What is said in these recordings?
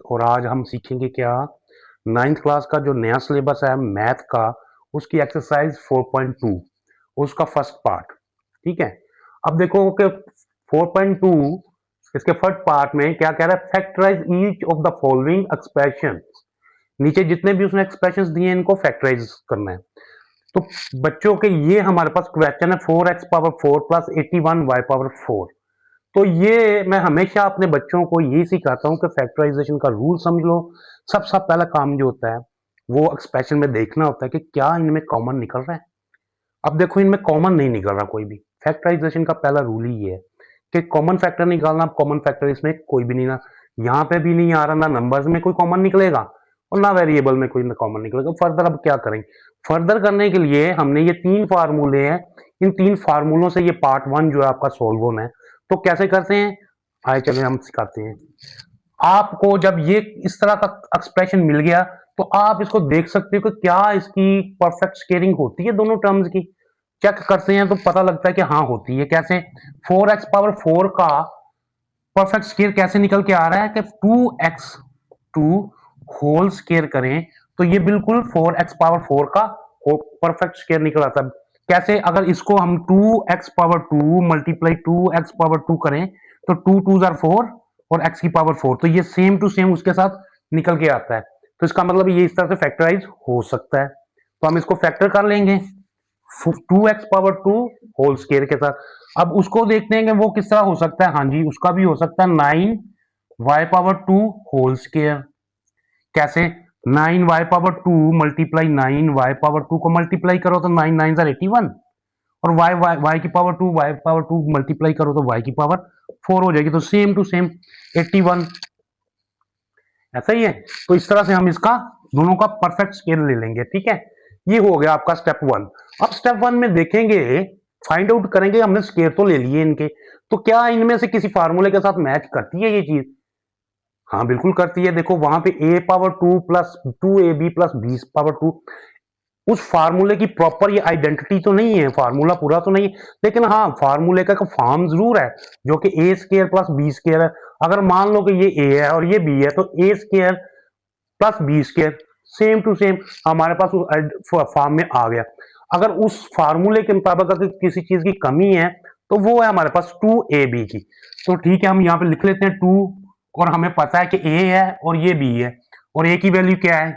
और आज हम सीखेंगे क्या, नाइन्थ क्लास का जो नया सिलेबस है मैथ का, उसकी एक्सरसाइज 4.2, उसका फर्स्ट पार्ट। ठीक है, अब देखो कि 4.2 इसके फर्स्ट पार्ट में क्या कह रहा है, factorise each of the following expression. नीचे जितने भी उसने एक्सप्रेशंस दिए इनको फैक्टराइज करना है। तो बच्चों के ये हमारे पास क्वेश्चन है 4x⁴ प्लस 81y⁴। तो ये मैं हमेशा अपने बच्चों को यही सिखाता हूं कि फैक्टराइजेशन का रूल समझ लो। सबसे पहला काम जो होता है वो एक्सप्रेशन में देखना होता है कि क्या इनमें कॉमन निकल रहा है। अब देखो इनमें कॉमन नहीं निकल रहा कोई भी। फैक्टराइजेशन का पहला रूल ही ये है कि कॉमन फैक्टर निकालना। कॉमन फैक्टर इसमें कोई भी नहीं, ना यहाँ पे भी नहीं आ रहा, ना नंबर्स में कोई कॉमन निकलेगा और ना वेरिएबल में कोई कॉमन निकलेगा। फर्दर अब क्या करेंगे, फर्दर करने के लिए हमने ये 3 फार्मूले हैं, इन 3 फार्मूलों से ये पार्ट 1 जो है आपका सोल्व होना है। तो कैसे करते हैं, आए चले हम सिखाते हैं आपको। जब ये इस तरह का एक्सप्रेशन मिल गया तो आप इसको देख सकते हो कि क्या इसकी परफेक्ट स्केयरिंग होती है दोनों टर्म्स की। चेक करते हैं तो पता लगता है कि हाँ होती है। कैसे, 4x⁴ का परफेक्ट स्केयर कैसे निकल के आ रहा है कि 2x2 होल स्केयर करें तो ये बिल्कुल 4x⁴ का परफेक्ट स्केयर निकल आता है। कैसे, अगर इसको हम 2x⁴ मल्टीप्लाई 2x⁴ करें तो 2 2 जार 4 और x की पावर 4, तो ये सेम टू सेम उसके साथ निकल के आता है। तो इसका मतलब ये इस तरह से फैक्टराइज हो सकता है। तो हम इसको फैक्टर कर लेंगे 2x⁴ होल स्केयर के साथ। अब उसको देखते हैं कि वो किस तरह हो सकता है। हाँ जी, उसका भी हो सकता है 9y⁴ होल स्केयर। कैसे, 9y⁴ मल्टीप्लाई 9y⁴ को मल्टीप्लाई करो तो 9 9 81 और y की पावर 2 y⁴ मल्टीप्लाई करो तो y की पावर 4 हो जाएगी। तो सेम टू सेम 81, ऐसा ही है। तो इस तरह से हम इसका दोनों का परफेक्ट स्केयर ले लेंगे। ठीक है, ये हो गया आपका स्टेप 1। अब स्टेप 1 में देखेंगे, फाइंड आउट करेंगे, हमने स्केयर तो ले लिए इनके, तो क्या इनमें से किसी फार्मूले के साथ मैच करती है ये चीज। हाँ बिल्कुल करती है। देखो वहां पे a⁴ plus 2ab plus b⁴ उस फार्मूले की प्रॉपर ये आइडेंटिटी तो नहीं है, फार्मूला पूरा तो नहीं है, लेकिन हाँ फार्मूले का फॉर्म जरूर है जो कि ए स्केयर प्लस बी स्केयर है। अगर मान लो कि ये ए है और ये बी है तो A square plus B square same to same हमारे पास उस फॉर्म में आ गया। अगर उस फार्मूले के मुताबिक अगर किसी चीज की कमी है तो वो है हमारे पास 2ab की। तो ठीक है, हम यहाँ पे लिख लेते हैं 2, और हमें पता है कि a है और ये b है, और a की वैल्यू क्या है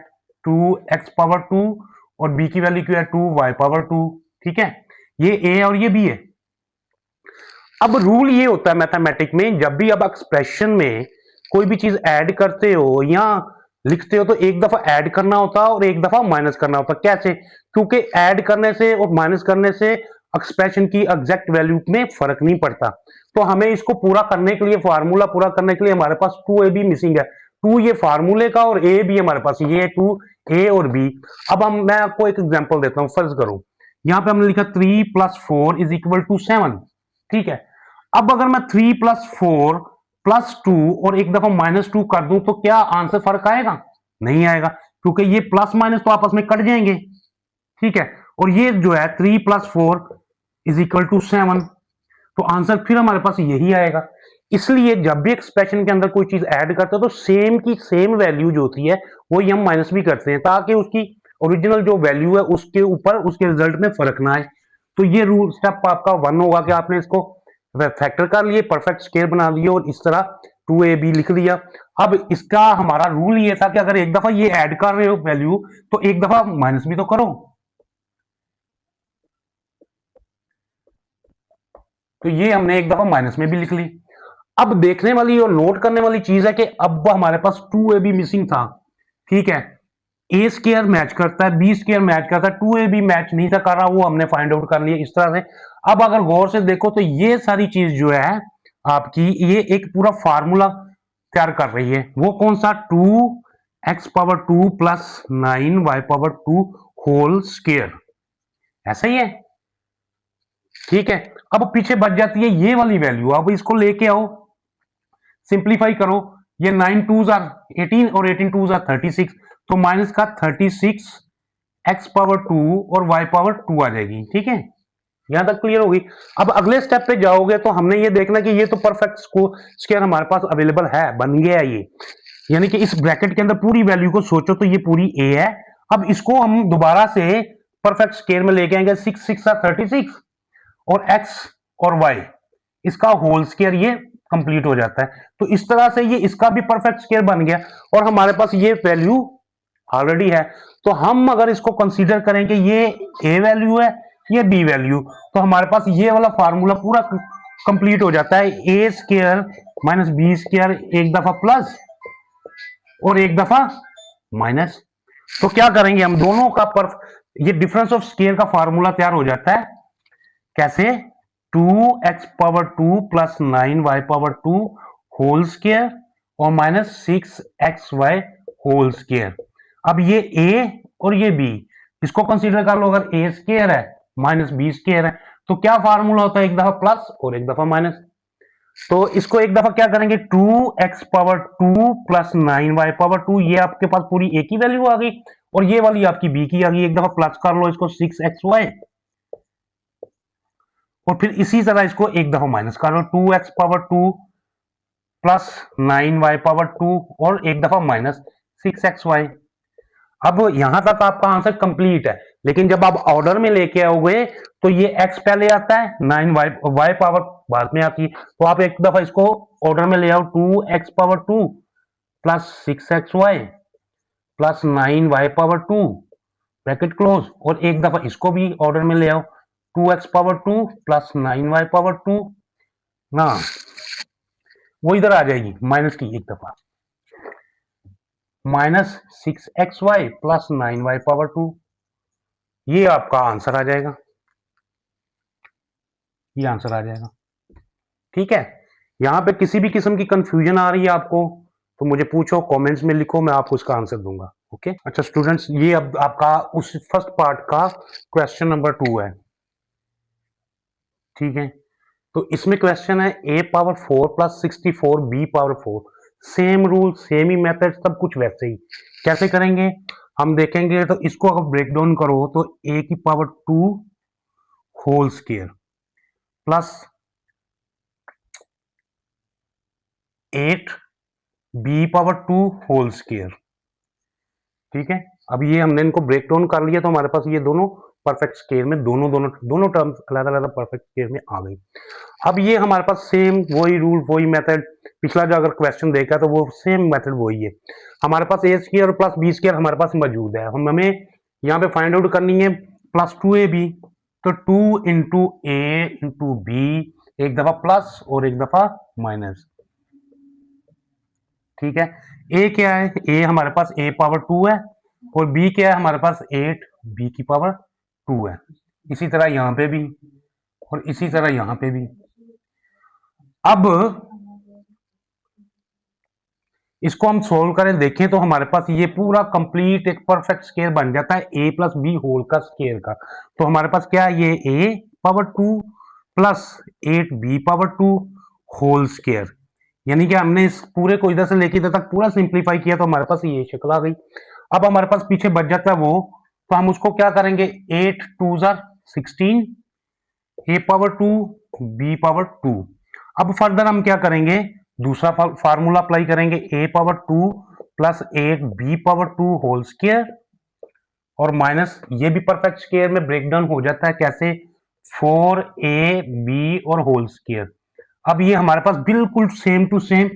2x⁴ और b की वैल्यू क्या है 2y⁴। ठीक है, ये a और ये b है। अब रूल ये होता है मैथमेटिक में, जब भी आप एक्सप्रेशन में कोई भी चीज ऐड करते हो या लिखते हो तो एक दफा ऐड करना होता है और एक दफा माइनस करना होता है। कैसे, क्योंकि ऐड करने से और माइनस करने से एक्सप्रेशन की एग्जैक्ट वैल्यू में फर्क नहीं पड़ता। तो हमें इसको पूरा करने के लिए, फार्मूला पूरा करने के लिए हमारे पास 2ab मिसिंग है। 2 ये फार्मूले का और a भी हमारे पास, ये 2a और b। अब मैं आपको एक एग्जांपल देता हूं। फर्ज करो यहां पे हमने लिखा 3 + 4 = 7। ठीक है, अब अगर मैं 3 + 4 + 2 और एक दफा -2 कर दूं तो क्या आंसर फर्क आएगा? नहीं आएगा, क्योंकि ये प्लस माइनस तो आपस में कट जाएंगे। ठीक है, और ये जो है 3 + 4 = 7, तो आंसर फिर हमारे पास यही आएगा। इसलिए जब भी एक्सप्रेशन के अंदर कोई चीज ऐड करते हो तो सेम की सेम वैल्यू जो होती है वो हम माइनस भी करते हैं, ताकि उसकी ओरिजिनल जो वैल्यू है उसके ऊपर उसके रिजल्ट में फर्क ना आए। तो ये रूल स्टेप आपका 1 होगा कि आपने इसको फैक्टर कर लिए, परफेक्ट स्केयर बना लिए और इस तरह 2ab लिख लिया। अब इसका हमारा रूल ये था कि अगर एक दफा ये ऐड कर रहे हो वैल्यू तो एक दफा माइनस भी तो करो। तो ये हमने एक दफा माइनस में भी लिख ली। अब देखने वाली और नोट करने वाली चीज है कि अब हमारे पास 2ab मिसिंग था। ठीक है, ए स्केयर मैच करता है, बी स्केयर मैच करता है, 2ab मैच नहीं था कर रहा, वो हमने फाइंड आउट कर लिया इस तरह से। अब अगर गौर से देखो तो ये सारी चीज जो है आपकी, ये एक पूरा फार्मूला तैयार कर रही है। वो कौन सा, 2x⁴ plus 9y⁴ whole square, ऐसा ही है। ठीक है, अब पीछे बच जाती है ये वाली वैल्यू। अब इसको लेके आओ, सिंप्लीफाई करो। ये 9 2 18 और 18 2 36, तो माइनस का 36 x⁴ और y⁴ आ जाएगी। ठीक है, यहां तक क्लियर होगी। अब अगले स्टेप पे जाओगे तो हमने ये देखना कि ये तो परफेक्ट स्केयर हमारे पास अवेलेबल है, बन गया ये। यानी कि इस ब्रैकेट के अंदर पूरी वैल्यू को सोचो तो ये पूरी ए है। अब इसको हम दोबारा से परफेक्ट स्केयर में लेके आएंगे, 6 6 36 और x और y, इसका होल स्केयर ये कंप्लीट हो जाता है। तो इस तरह से ये इसका भी परफेक्ट स्केयर बन गया और हमारे पास ये वैल्यू ऑलरेडी है। तो हम अगर इसको कंसीडर करें कि ये ए वैल्यू है, ये बी वैल्यू, तो हमारे पास ये वाला फार्मूला पूरा कंप्लीट हो जाता है। ए स्केयर माइनस बी स्केयर एक दफा प्लस और एक दफा माइनस। तो क्या करेंगे हम दोनों का ये डिफरेंस ऑफ स्केयर का फार्मूला तैयार हो जाता है। कैसे? 2x power 2 plus 9y power 2 whole square और माइनस 6xy होल स्केयर। अब ये a और ये b, इसको कंसीडर कर लो। अगर a स्केयर है माइनस b स्केयर है तो क्या फार्मूला होता है? एक दफा प्लस और एक दफा माइनस। तो इसको एक दफा क्या करेंगे, 2x power 2 plus 9y power 2, ये आपके पास पूरी a की वैल्यू आ गई और ये वाली आपकी b की आ गई। एक दफा प्लस कर लो इसको 6xy और फिर इसी तरह इसको एक दफा माइनस कर लो, 2x power 2 plus 9y power 2 और एक दफा माइनस 6xy। अब यहां तक आपका आंसर कंप्लीट है, लेकिन जब आप ऑर्डर में लेके आओगे तो ये x पहले आता है, 9y पावर बाद में आती है। तो आप एक दफा इसको ऑर्डर में ले आओ, 2x power 2 plus 6xy plus 9y power 2 bracket close, और एक दफा इसको भी ऑर्डर में ले आओ, 2x power 2 plus 9y power 2 ना, वो इधर आ जाएगी माइनस की एक दफा, minus 6xy plus 9y power 2। ये आपका आंसर आ जाएगा, ये आंसर आ जाएगा। ठीक है, यहां पे किसी भी किस्म की कंफ्यूजन आ रही है आपको तो मुझे पूछो, कमेंट्स में लिखो, मैं आपको इसका आंसर दूंगा। ओके, अच्छा स्टूडेंट्स, ये अब आपका उस फर्स्ट पार्ट का क्वेश्चन नंबर 2 है। ठीक है, तो इसमें क्वेश्चन है a power 4 plus 64 b power 4, same rule same he method, सब कुछ वैसे ही। कैसे करेंगे हम देखेंगे। तो इसको अगर ब्रेक डाउन करो तो a की power 2 whole square plus 8 b power 2 whole square. ठीक है, अब ये हमने इनको ब्रेक डाउन कर लिया तो हमारे पास ये दोनों परफेक्ट स्केयर में दोनों टर्म्स अलग अलग परफेक्ट स्केयर में आ गई। अब ये हमारे पास सेम वही रूल वही मेथड, पिछला जो अगर क्वेश्चन देखा तो वो सेम मेथड वही है। हमारे पास A square plus B square हमारे पास मौजूद है, हमें यहाँ पे फाइंड आउट करनी है प्लस 2ab। तो 2 इंटू ए इंटू बी, एक दफा प्लस और एक दफा माइनस। ठीक है, ए क्या है? ए हमारे पास a पावर 2 है और b क्या है? हमारे पास 8 b की पावर 2 है। इसी तरह यहां पे भी और इसी तरह यहां पे भी। अब इसको हम सोल्व करें, देखें तो हमारे पास ये पूरा कंप्लीट एक परफेक्ट स्केयर बन जाता है a प्लस बी होल का स्केयर का। तो हमारे पास क्या है? ये a power 2 plus 8b power 2 whole square, यानी कि हमने इस पूरे को इधर से लेके इधर तक पूरा सिंप्लीफाई किया तो हमारे पास ये शक्ल आ गई। अब हमारे पास पीछे बच जाता है वो, तो हम उसको क्या करेंगे, 8 2 16 a पावर 2 b पावर 2। अब फर्दर हम क्या करेंगे, दूसरा फार्मूला अप्लाई करेंगे, a power 2 plus 8 b power 2 whole square और माइनस ये भी परफेक्ट स्केयर में ब्रेक डाउन हो जाता है। कैसे? 4ab और होल स्केयर। अब ये हमारे पास बिल्कुल सेम टू सेम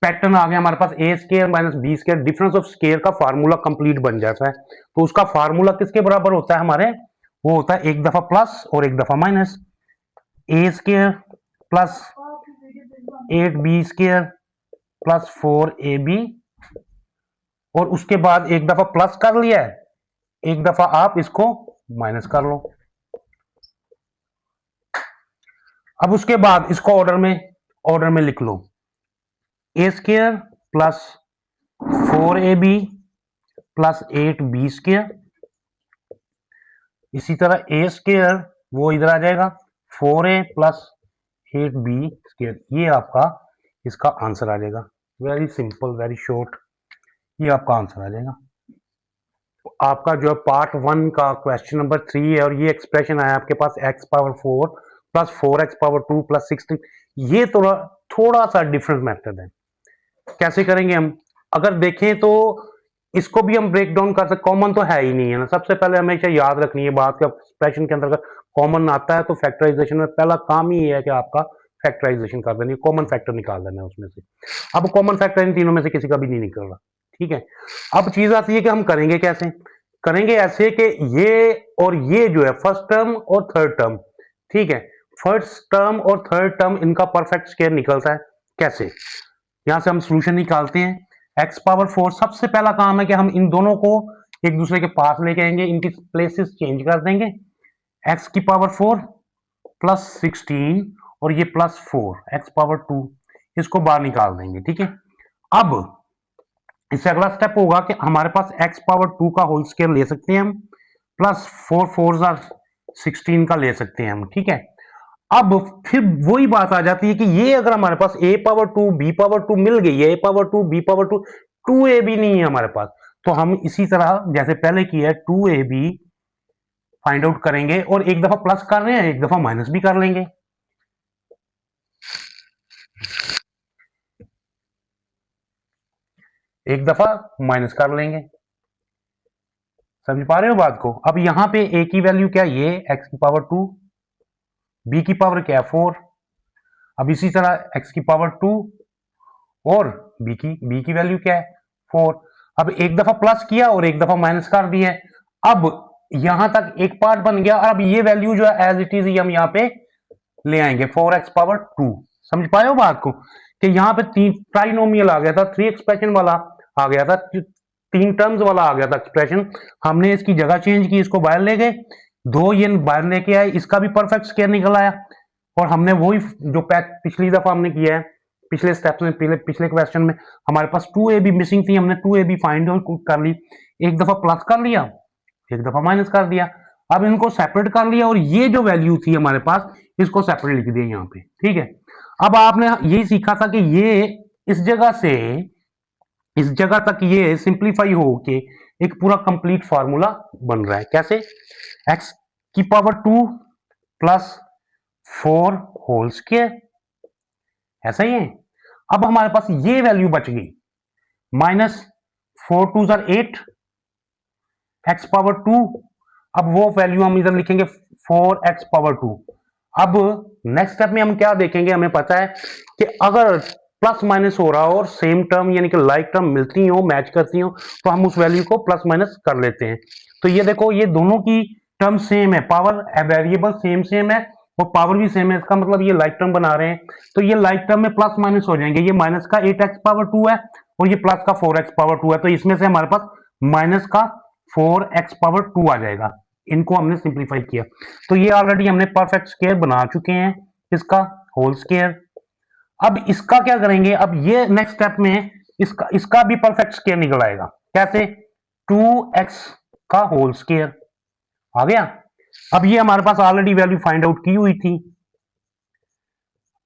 पैटर्न आ गया, हमारे पास A square minus B square, difference of square का फार्मूला कंप्लीट बन जाता है। तो उसका फार्मूला किसके बराबर होता है हमारे? वो होता है एक दफा प्लस और एक दफा minus, A square plus 8b square plus 4ab, और उसके बाद एक दफा प्लस कर लिया है, एक दफा आप इसको माइनस कर लो। अब उसके बाद इसको ऑर्डर में लिख लो, A square plus 4ab plus 8b square, इसी तरह ए स्केयर वो इधर आ जाएगा 4a प्लस 8b स्केयर। ये आपका इसका आंसर आ जाएगा। वेरी सिंपल, वेरी शॉर्ट, ये आपका आंसर आ जाएगा। आपका जो पार्ट 1 का क्वेश्चन नंबर 3 है और ये एक्सप्रेशन आया आपके पास x power 4 plus 4x power 2 plus 16, ये थोड़ा सा डिफरेंट मेथड है। कैसे करेंगे हम? अगर देखें तो इसको भी हम ब्रेक डाउन कर सकते, कॉमन तो है ही नहीं है ना। सबसे पहले हमेशा याद रखनी है बात का, एक्सप्रेशन के अंतर्गत कॉमन आता है तो फैक्टराइजेशन में पहला काम ही है कि आपका फैक्टराइजेशन कर देनी, कॉमन फैक्टर निकाल देना है उसमें से। अब कॉमन फैक्टर इन तीनों में से किसी का भी नहीं निकल रहा, ठीक है। अब चीज आती है कि हम करेंगे कैसे, करेंगे ऐसे कि ये और ये जो है फर्स्ट टर्म और थर्ड टर्म, ठीक है, फर्स्ट टर्म और थर्ड टर्म इनका परफेक्ट स्क्वायर निकलता है कैसे, यहां से हम सोल्यूशन निकालते हैं। एक्स पावर 4, सबसे पहला काम है कि हम इन दोनों को एक दूसरे के पास लेके आएंगे, इनकी प्लेसेस चेंज कर देंगे। एक्स की पावर 4 प्लस 16 और ये प्लस 4 एक्स पावर 2, इसको बाहर निकाल देंगे, ठीक है। अब इससे अगला स्टेप होगा कि हमारे पास एक्स पावर 2 का होल स्क्वायर ले सकते हैं हम, प्लस 4 4 16 का ले सकते हैं हम, ठीक है। अब फिर वही बात आ जाती है कि ये अगर हमारे पास a पावर 2 b पावर 2 मिल गई है, a power 2 b power 2, 2a भी नहीं है हमारे पास, तो हम इसी तरह जैसे पहले किया है 2ab फाइंड आउट करेंगे और एक दफा प्लस कर रहे हैं एक दफा माइनस भी कर लेंगे। एक दफा माइनस कर लेंगे, समझ पा रहे हो बात को। अब यहां पे a की वैल्यू क्या, ये x की पावर 2, b की पावर क्या है 4, अब इसी तरह x की पावर 2 और b की वैल्यू क्या है 4। अब एक दफा प्लस किया और एक दफा माइनस कर दिया। अब यहां तक एक पार्ट बन गया और अब ये वैल्यू जो है एज इट इज हम यहाँ पे ले आएंगे 4x पावर 2। समझ पाए हो बात को कि यहाँ पे तीन ट्राइनोमियल आ गया था, 3 एक्सप्रेशन वाला आ गया था, 3 टर्म्स वाला आ गया था एक्सप्रेशन, हमने इसकी जगह चेंज की, इसको बाहर ले गए, 2 ये बाहर लेके आए, इसका भी परफेक्ट स्क्वायर निकल आया और हमने वही जो पिछली दफा हमने किया है, पिछले स्टेप में, पिछले क्वेश्चन में हमारे पास 2ab मिसिंग थी, हमने 2ab फाइंड आउट कर ली, एक दफा प्लस कर लिया एक दफा माइनस कर दिया। अब इनको सेपरेट कर लिया और ये जो वैल्यू थी हमारे पास इसको सेपरेट लिख दिया यहाँ पे, ठीक है। अब आपने यही सीखा था कि ये इस जगह से इस जगह तक ये सिंप्लीफाई हो के एक पूरा कंप्लीट फार्मूला बन रहा है, कैसे, x की पावर 2 प्लस 4 होल स्क्वायर, ऐसा ही है। अब हमारे पास ये वैल्यू बच गई, माइनस 4 2 8 एक्स पावर 2, अब वो वैल्यू हम इधर लिखेंगे 4x पावर 2। अब नेक्स्ट स्टेप में हम क्या देखेंगे, हमें पता है कि अगर प्लस माइनस हो रहा हो और सेम टर्म यानी कि लाइक टर्म मिलती हो, मैच करती हो, तो हम उस वैल्यू को प्लस माइनस कर लेते हैं। तो ये देखो ये दोनों की टर्म सेम है, पावर वेरिएबल सेम है और पावर भी सेम है, इसका मतलब ये लाइक टर्म बना रहे हैं, तो ये लाइक टर्म में प्लस माइनस हो जाएंगे, ये माइनस का 8x पावर 2 है और ये प्लस का 4x पावर 2 है, तो इसमें से हमारे पास माइनस का 4x पावर 2 आ जाएगा। इनको हमने सिंप्लीफाई किया, तो ये ऑलरेडी हमने परफेक्ट स्क्वायर बना चुके हैं, इसका होल स्क्वायर। अब इसका क्या करेंगे, अब ये नेक्स्ट स्टेप में इसका भी परफेक्ट स्क्वायर निकल आएगा, कैसे, 2x का होल स्क्वायर आ गया। अब ये हमारे पास ऑलरेडी वैल्यू फाइंड आउट की हुई थी,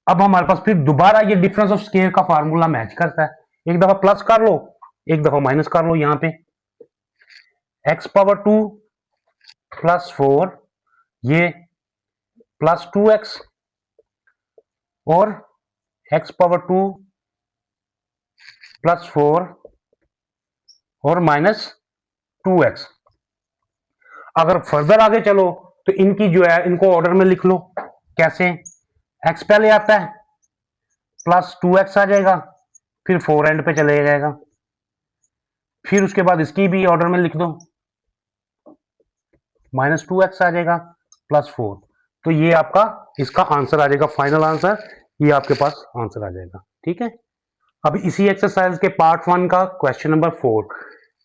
अब हमारे पास फिर दोबारा ये डिफरेंस ऑफ स्क्वायर का फार्मूला मैच करता है, एक दफा प्लस कर लो एक दफा माइनस कर लो, यहां पे x पावर 2 प्लस 4 ये प्लस 2x और x पावर 2 प्लस 4 और माइनस 2x। अगर फर्दर आगे चलो तो इनकी जो है इनको ऑर्डर में लिख लो, कैसे, x पहले आता है प्लस 2x आ जाएगा, फिर 4 एंड पे चले जाएगा, फिर उसके बाद इसकी भी ऑर्डर में लिख दो, माइनस 2x आ जाएगा प्लस 4, तो ये आपका इसका आंसर आ जाएगा, फाइनल आंसर ये आपके पास आंसर आ जाएगा, ठीक है। अब इसी एक्सरसाइज के पार्ट 1 का क्वेश्चन नंबर 4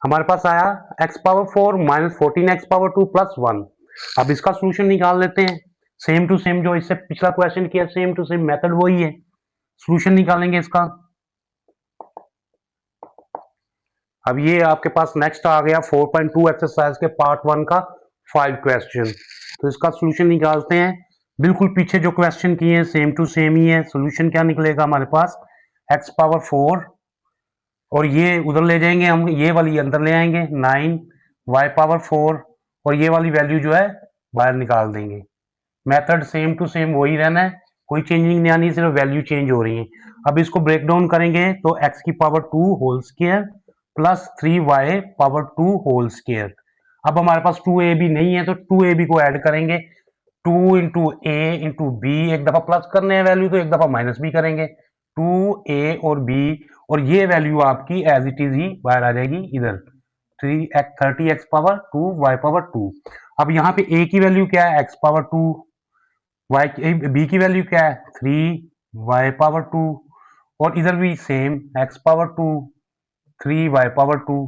हमारे पास आया, x power 4 minus 14x power 2 plus 1। अब इसका सोल्यूशन निकाल लेते हैं, सेम टू सेम जो इससे पिछला क्वेश्चन किया, सेम टू सेम मेथड वही है, सोल्यूशन निकालेंगे इसका। अब ये आपके पास नेक्स्ट आ गया 4.2 एक्सरसाइज के पार्ट 1 का 5 क्वेश्चन, तो इसका सोल्यूशन निकालते हैं। बिल्कुल पीछे जो क्वेश्चन किए हैं सेम टू सेम ही है, सोल्यूशन क्या निकलेगा हमारे पास, x पावर 4 और ये उधर ले जाएंगे हम, ये वाली अंदर ले आएंगे 9 y पावर 4 और ये वाली वैल्यू जो है बाहर निकाल देंगे। मेथड सेम टू सेम वही रहना है, कोई चेंजिंग नहीं आनी, सिर्फ वैल्यू चेंज हो रही है। अब इसको ब्रेक डाउन करेंगे तो x की power 2 whole square plus 3y power 2 whole square. अब हमारे पास 2ab नहीं है तो 2ab को ऐड करेंगे, 2 इंटू ए इंटू बी, एक दफा प्लस करने हैं वैल्यू तो एक दफा माइनस भी करेंगे, 2a और b, और ये वैल्यू आपकी एज इट इज ही बाहर आ जाएगी इधर, 30x पावर 2 y पावर 2। अब यहाँ पे a की वैल्यू क्या है, x पावर 2, b की वैल्यू क्या है 3 y पावर 2, और इधर भी same x power 2 3 y power 2।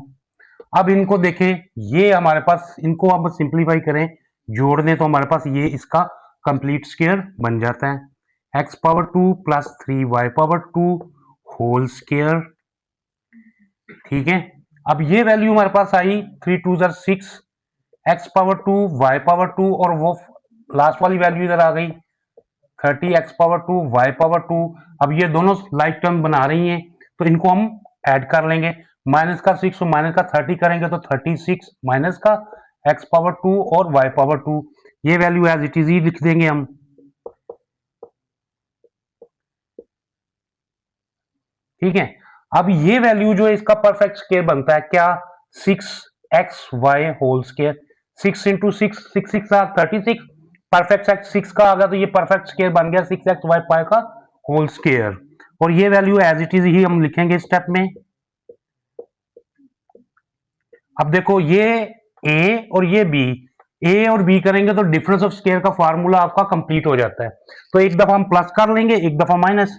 अब इनको देखें, ये हमारे पास, इनको अब सिंप्लीफाई करें, जोड़ दें तो हमारे पास ये इसका कंप्लीट स्क्वायर बन जाता है, x power 2 plus 3y power 2 whole square. ठीक है, अब ये वैल्यू हमारे पास आई 3 2 6, x पावर 2 y पावर 2, और वो लास्ट वाली वैल्यू इधर आ गई 30x पावर 2 y पावर 2। अब ये दोनों लाइक टर्म बना रही हैं तो इनको हम ऐड कर लेंगे, माइनस का 6 और माइनस का 30 करेंगे तो 36 माइनस का x पावर 2 और y पावर 2, ये वैल्यू एज इट इज ही लिख देंगे हम। ठीक है, अब ये वैल्यू जो है इसका परफेक्ट स्क्वायर बनता है क्या, 6xy whole square, 6 into 6 6 6 36, perfect x 6 का आ गया तो ये परफेक्ट स्क्वायर बन गया 6xy पाई का होल स्क्वायर, और ये वैल्यू एज इट इज ही हम लिखेंगे स्टेप में। अब देखो ये a और ये b, a और b करेंगे तो डिफरेंस ऑफ स्क्वायर का फार्मूला आपका कंप्लीट हो जाता है, तो एक दफा हम प्लस कर लेंगे एक दफा माइनस,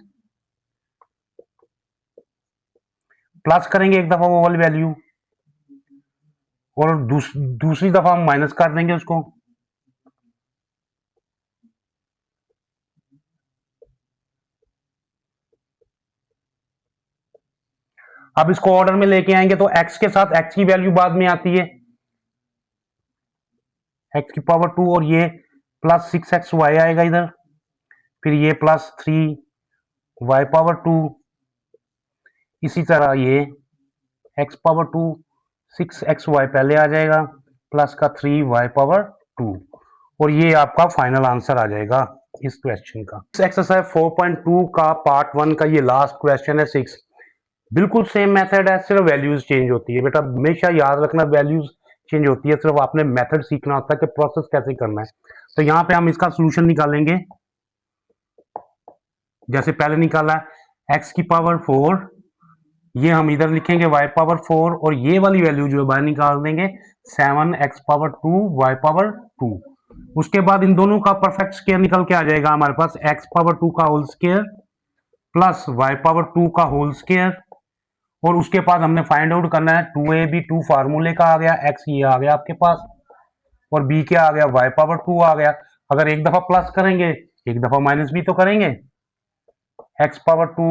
प्लस करेंगे एक दफा वो वाली वैल्यू और दूसरी दफा हम माइनस कर देंगे उसको। अब इसको ऑर्डर में लेके आएंगे तो x के साथ x की वैल्यू बाद में आती है, x की पावर 2, और ये प्लस 6xy आएगा इधर, फिर ये प्लस 3y पावर 2, इसी तरह ये x पावर 2 6xy पहले आ जाएगा प्लस का 3y पावर 2, और ये आपका फाइनल आंसर आ जाएगा इस क्वेश्चन का। एक्सरसाइज 4.2 का पार्ट 1 का ये लास्ट क्वेश्चन है 6, बिल्कुल सेम मेथड है, सिर्फ वैल्यूज चेंज होती है। बेटा हमेशा याद रखना वैल्यूज चेंज होती है, सिर्फ आपने मेथड सीखना होता है कि प्रोसेस कैसे करना है। तो यहाँ पे हम इसका सोल्यूशन निकालेंगे, जैसे पहले निकाला x की पावर 4, ये हम इधर लिखेंगे y पावर 4, और ये वाली वैल्यू जो है बाहर निकाल देंगे 7x पावर 2 y पावर 2। उसके बाद इन दोनों का परफेक्ट स्क्वायर निकल के आ जाएगा हमारे पास x पावर 2 का whole square plus y power 2 का होल स्क्वायर, और उसके बाद हमने फाइंड आउट करना है 2ab 2 फार्मूले का आ गया, x ये आ गया आपके पास, और b क्या आ गया y पावर 2 आ गया। अगर एक दफा प्लस करेंगे एक दफा माइनस भी तो करेंगे, x पावर 2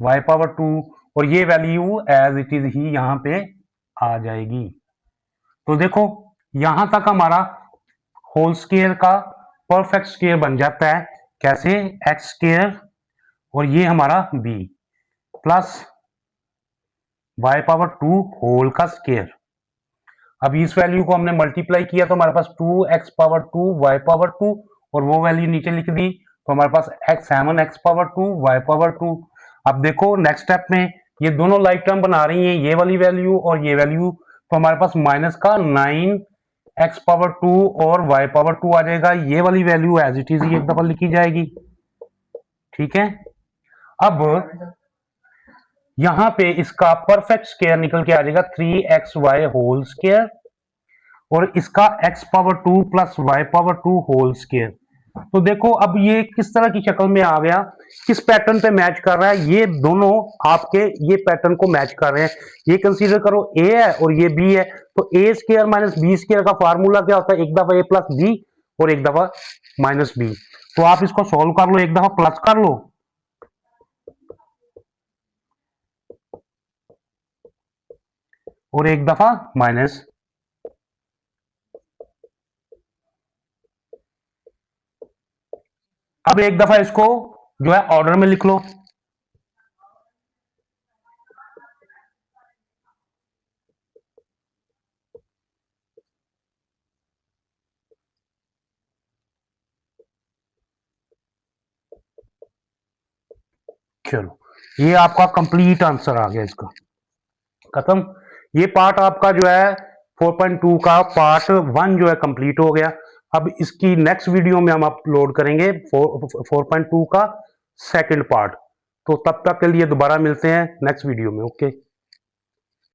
y पावर 2, और ये वैल्यू एज इट इज ही यहां पे आ जाएगी। तो देखो यहां तक हमारा होल स्क्वायर का परफेक्ट स्क्वायर बन जाता है, कैसे, एक्स स्क्वायर और ये हमारा b plus y power 2 whole का स्क्वायर। अब इस वैल्यू को हमने मल्टीप्लाई किया तो हमारे पास 2x पावर 2 y पावर 2, और वो वैल्यू नीचे लिख दी तो हमारे पास 7x पावर 2 y पावर 2। अब देखो नेक्स्ट स्टेप में ये दोनों लाइक टर्म बना रही हैं, ये वाली वैल्यू और ये वैल्यू, तो हमारे पास माइनस का 9x पावर 2 और y पावर 2 आ जाएगा, ये वाली वैल्यू एज इट इज एक दफा लिखी जाएगी। ठीक है, अब यहां पे इसका परफेक्ट स्क्वायर निकल के आ जाएगा 3xy होल स्क्वायर, और इसका x power 2 plus y power 2 whole square. तो देखो अब ये किस तरह की शक्ल में आ गया, किस पैटर्न पे मैच कर रहा है, ये दोनों आपके ये पैटर्न को मैच कर रहे हैं। ये कंसीडर करो a है और ये b है, तो a square minus b square का फार्मूला क्या होता है, एक दफा a प्लस बी और एक दफा माइनस बी। तो आप इसको सॉल्व कर लो, एक दफा प्लस कर लो और एक दफा माइनस। अब एक दफा इसको जो है ऑर्डर में लिख लो, चलो, ये आपका कंप्लीट आंसर आ गया इसका, खत्म। ये पार्ट आपका जो है 4.2 का पार्ट 1 जो है कंप्लीट हो गया। अब इसकी नेक्स्ट वीडियो में हम अपलोड करेंगे 4.2 का सेकंड पार्ट। तो तब तक के लिए दोबारा मिलते हैं नेक्स्ट वीडियो में। ओके।